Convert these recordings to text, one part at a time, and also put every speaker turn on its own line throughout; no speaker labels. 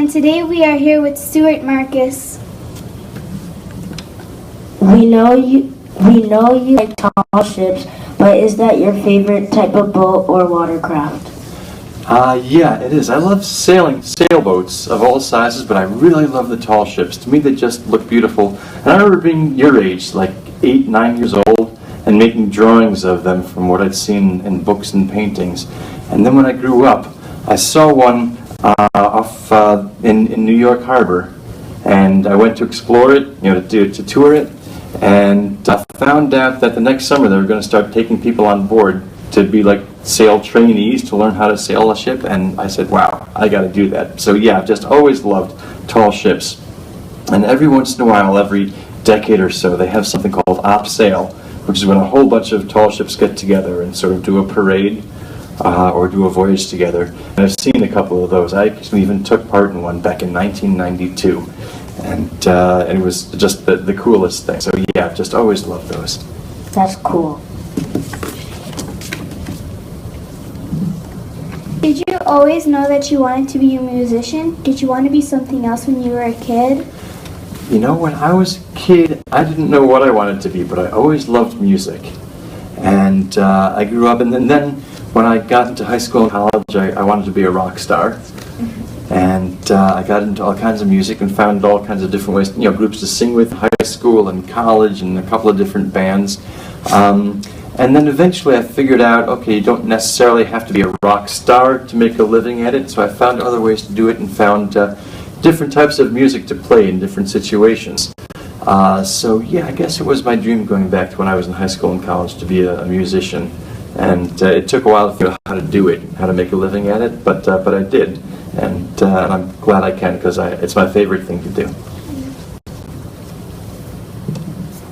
and today we are here with Stuart Marcus.
We know you like tall ships, but is that your favorite type of boat or watercraft?
Yeah, it is. I love sailing sailboats of all sizes, but I really love the tall ships. To me, they just look beautiful. And I remember being your age, like 8, 9 years old, and making drawings of them from what I'd seen in books and paintings. And then when I grew up, I saw one off in New York Harbor, and I went to explore it, to tour it, and I found out that the next summer they were going to start taking people on board to be like sail trainees to learn how to sail a ship, and I said, wow, I got to do that. So yeah, I've just always loved tall ships. And every once in a while, every decade or so, they have something called Op Sail, which is when a whole bunch of tall ships get together and sort of do a parade or do a voyage together. And I've seen a couple of those. I actually even took part in one back in 1992. And it was just the coolest thing. So yeah, I've just always loved those.
That's cool.
Did you always know that you wanted to be a musician? Did you want to be something else when you were a kid?
You know, when I was a kid, I didn't know what I wanted to be, but I always loved music. And I grew up, and then when I got into high school and college, I wanted to be a rock star. And I got into all kinds of music and found all kinds of different ways, groups to sing with, high school and college, and a couple of different bands. And then eventually I figured out, okay, you don't necessarily have to be a rock star to make a living at it, so I found other ways to do it and found different types of music to play in different situations. So yeah, I guess it was my dream going back to when I was in high school and college to be a musician. And it took a while to figure out how to do it, how to make a living at it, but I did. And I'm glad I can, because it's my favorite thing to do.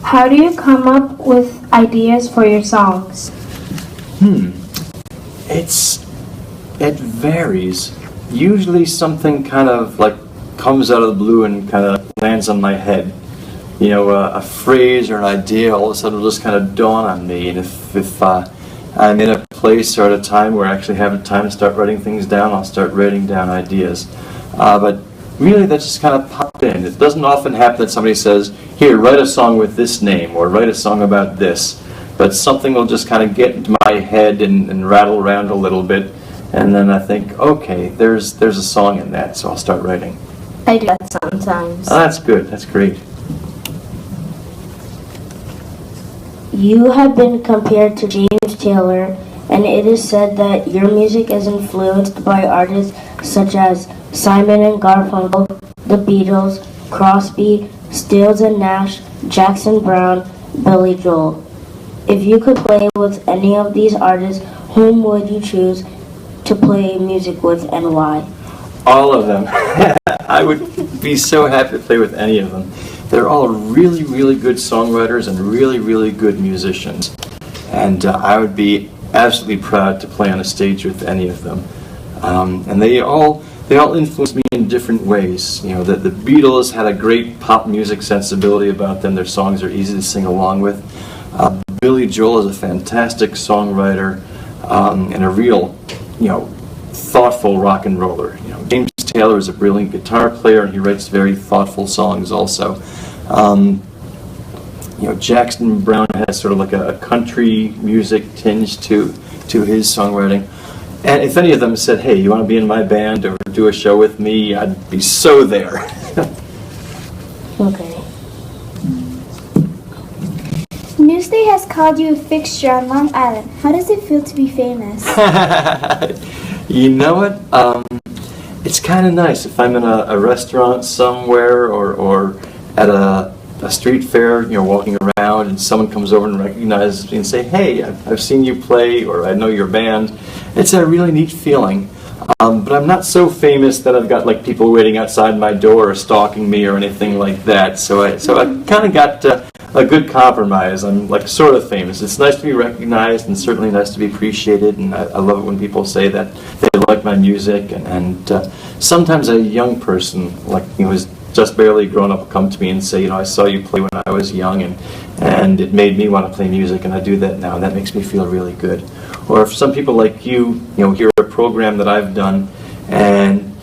How do you come up with ideas for your songs?
It varies. Usually something kind of like comes out of the blue and kind of lands on my head. A phrase or an idea all of a sudden will just kind of dawn on me. And if I'm in a place or at a time where I actually have time to start writing things down, I'll start writing down ideas. But really that just kind of popped in. It doesn't often happen that somebody says, here, write a song with this name, or write a song about this. But something will just kind of get into my head and rattle around a little bit, and then I think, okay, there's a song in that, so I'll start writing.
I do that sometimes.
Oh, that's good, that's great.
You have been compared to James Taylor, and it is said that your music is influenced by artists such as Simon and Garfunkel, The Beatles, Crosby, Stills and Nash, Jackson Browne, Billy Joel. If you could play with any of these artists, whom would you choose to play music with and why?
All of them. I would be so happy to play with any of them. They're all really, really good songwriters and really, really good musicians. And I would be absolutely proud to play on a stage with any of them. And they all influenced me in different ways. The Beatles had a great pop music sensibility about them. Their songs are easy to sing along with. Billy Joel is a fantastic songwriter and a real, thoughtful rock and roller. James Taylor is a brilliant guitar player, and he writes very thoughtful songs also. Jackson Browne has sort of like a country music tinge to his songwriting. And if any of them said, hey, you want to be in my band or do a show with me, I'd be so there.
Okay.
Newsday has called you a fixture on Long Island. How does it feel to be famous?
You know what? It's kind of nice if I'm in a restaurant somewhere or at a street fair, walking around, and someone comes over and recognizes me and say, hey, I've seen you play, or I know your band. It's a really neat feeling. But I'm not so famous that I've got people waiting outside my door or stalking me or anything like that. So I kind of got a good compromise. I'm sort of famous. It's nice to be recognized and certainly nice to be appreciated. And I love it when people say that they like my music. And sometimes a young person who's just barely grown up will come to me and say, I saw you play when I was young, and it made me want to play music, and I do that now, and that makes me feel really good. Or if some people like you, hear a program that I've done, and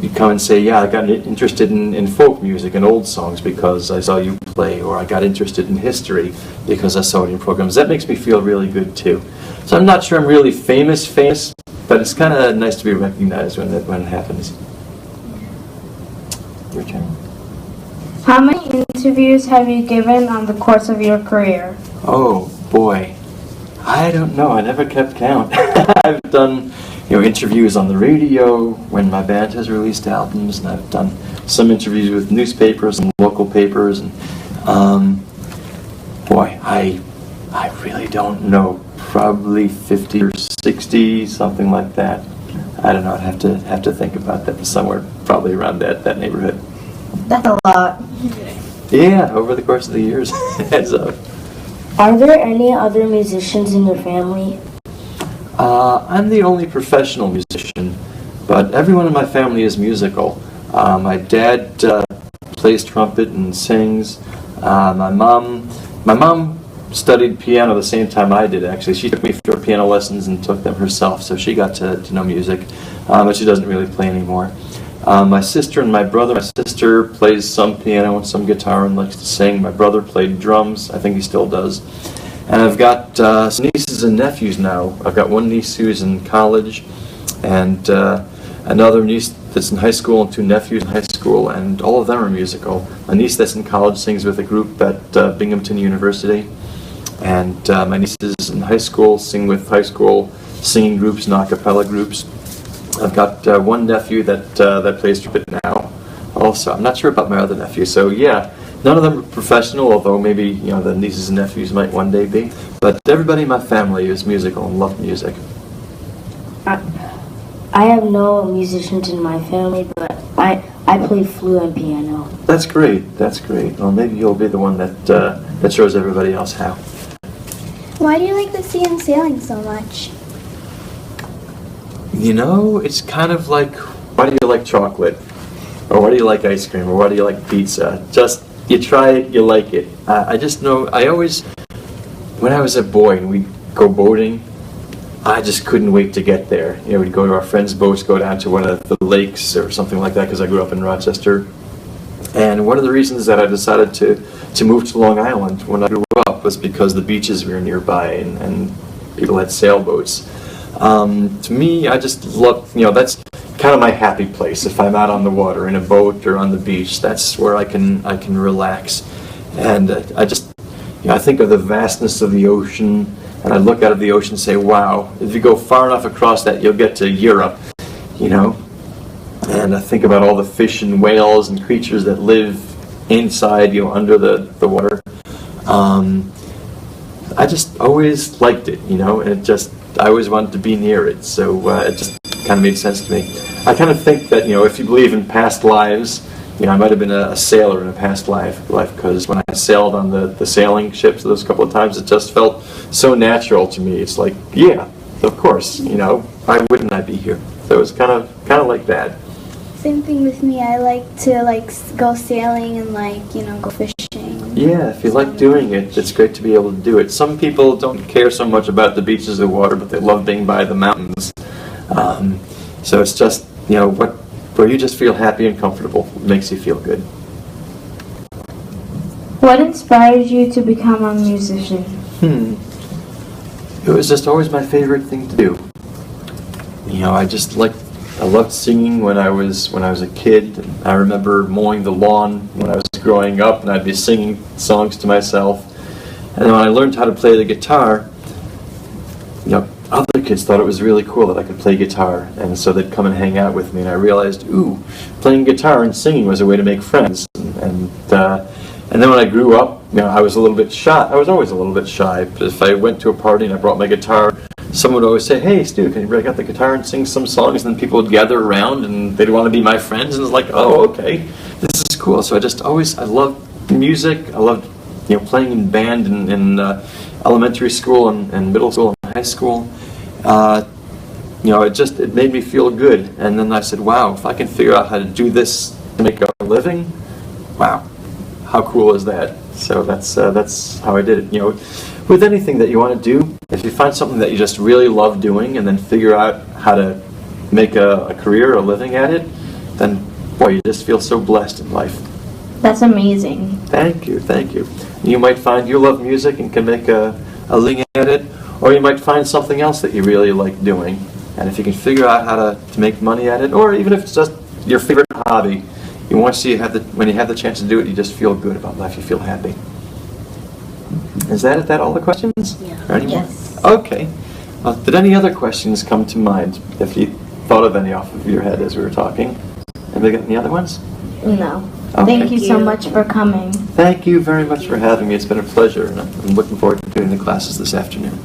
you'd come and say, yeah, I got interested in folk music and old songs because I saw you play, or I got interested in history because I saw it in programs. That makes me feel really good too. So I'm not sure I'm really famous, but it's kind of nice to be recognized when it happens. Your turn.
How many interviews have you given on the course of your career?
Oh boy, I don't know. I never kept count. I've done, interviews on the radio when my band has released albums, and I've done some interviews with newspapers and local papers. And boy, I really don't know. Probably 50 or 60, something like that. I don't know. I'd have to think about that, but somewhere probably around that neighborhood.
That's a lot.
Yeah, over the course of the years, it adds up.
Are there any other musicians in your family?
I'm the only professional musician, but everyone in my family is musical. My dad plays trumpet and sings. My mom studied piano the same time I did, actually. She took me for piano lessons and took them herself, so she got to know music, but she doesn't really play anymore. My sister and my brother. My sister plays some piano and some guitar and likes to sing. My brother played drums. I think he still does. And I've got some nieces and nephews now. I've got one niece who's in college, and another niece that's in high school, and two nephews in high school, and all of them are musical. A niece that's in college sings with a group at Binghamton University, and my nieces in high school sing with high school singing groups and a cappella groups. I've got one nephew that plays trumpet now also. I'm not sure about my other nephew, so yeah, none of them are professional, although maybe the nieces and nephews might one day be. But everybody in my family is musical and love music.
I have no musicians in my family, but I play flute and piano.
That's great. Well, maybe you'll be the one that shows everybody else how.
Why do you like the sea and sailing so much?
It's kind of like, why do you like chocolate? Or why do you like ice cream? Or why do you like pizza? Just, you try it, you like it. I just know, when I was a boy and we'd go boating, I just couldn't wait to get there. We'd go to our friends' boats, go down to one of the lakes or something like that, because I grew up in Rochester. And one of the reasons that I decided to move to Long Island when I grew up was because the beaches were nearby and people had sailboats. To me, I just love, that's kind of my happy place. If I'm out on the water in a boat or on the beach, that's where I can relax. And I think of the vastness of the ocean, and I look out of the ocean and say, wow, if you go far enough across that, you'll get to Europe, And I think about all the fish and whales and creatures that live inside, under the water. I just always liked it, and I always wanted to be near it, so it just kind of made sense to me. I kind of think that, if you believe in past lives, I might have been a sailor in a past life, because when I sailed on the sailing ships those couple of times, it just felt so natural to me. It's like, yeah, of course, why wouldn't I be here? So it was kind of like that.
Same thing with me. I like to go sailing and go fishing.
Yeah, if you like doing it, it's great to be able to do it. Some people don't care so much about the beaches or the water, but they love being by the mountains. So it's just, where you just feel happy and comfortable. It makes you feel good.
What inspired you to become a musician?
It was just always my favorite thing to do. I loved singing when I was a kid. I remember mowing the lawn when I was growing up, and I'd be singing songs to myself. And then when I learned how to play the guitar, other kids thought it was really cool that I could play guitar, and so they'd come and hang out with me. And I realized, playing guitar and singing was a way to make friends. And then when I grew up, I was a little bit shy. I was always a little bit shy. But if I went to a party and I brought my guitar, someone would always say, "Hey, Stu, can you break out the guitar and sing some songs?" And then people would gather around and they'd want to be my friends. And it's like, oh, okay, this is cool. So I loved music. I loved, playing in band in elementary school and middle school and high school. It made me feel good. And then I said, wow, if I can figure out how to do this to make a living, wow, how cool is that? So that's how I did it. With anything that you want to do, if you find something that you just really love doing and then figure out how to make a career, a living at it, then boy, you just feel so blessed in life.
That's amazing.
Thank you, thank you. You might find you love music and can make a living at it, or you might find something else that you really like doing. And if you can figure out how to make money at it, or even if it's just your favorite hobby, you want to see when you have the chance to do it, you just feel good about life, you feel happy. Is that all the questions?
Yeah.
Or any more?
Yes.
Okay. Did any other questions come to mind, if you thought of any off of your head as we were talking? Anybody got any other ones?
No.
Okay.
Thank you so much for coming.
Thank you very much for having me. It's been a pleasure, and I'm looking forward to doing the classes this afternoon.